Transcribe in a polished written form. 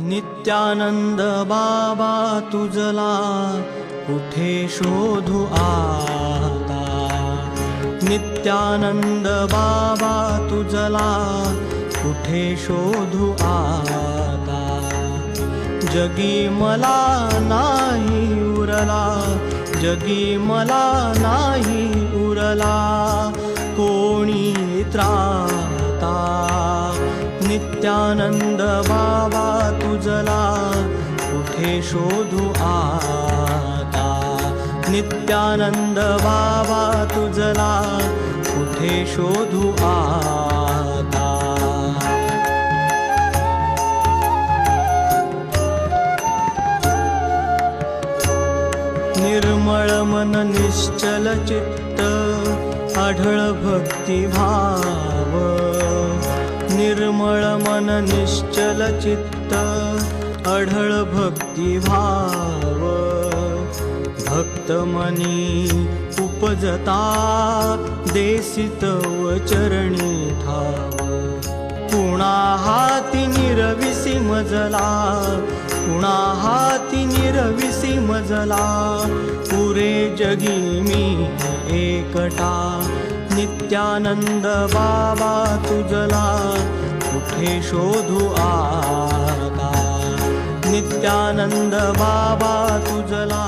नित्यानंद बाबा तुझला कुठे शोधू आता। नित्यानंद बाबा तुझला कुठे शोधू आता। जगी मला नाही उरला, जगी मला नाही उरला कोणी त्राता। नित्यानंद बाबा तुझला कुठे शोधू आता। नित्यानंद बाबा तुझला कुठे शोधू आता। निर्मळ मन निश्चल चित्त आढळ भक्ती भाव। निर्मळ मन निश्चल चित्त आढळ भक्ती भाव। भक्त मनी उपजता देसित व चरणी ठाव। कुणा हाती निरविसी मजला, कुणा हाती निरविसी मजला पुरे जगी मी एकटा। नित्यानंद बाबा तुझला कुठे शोधू आता। नित्यानंद बाबा तुझला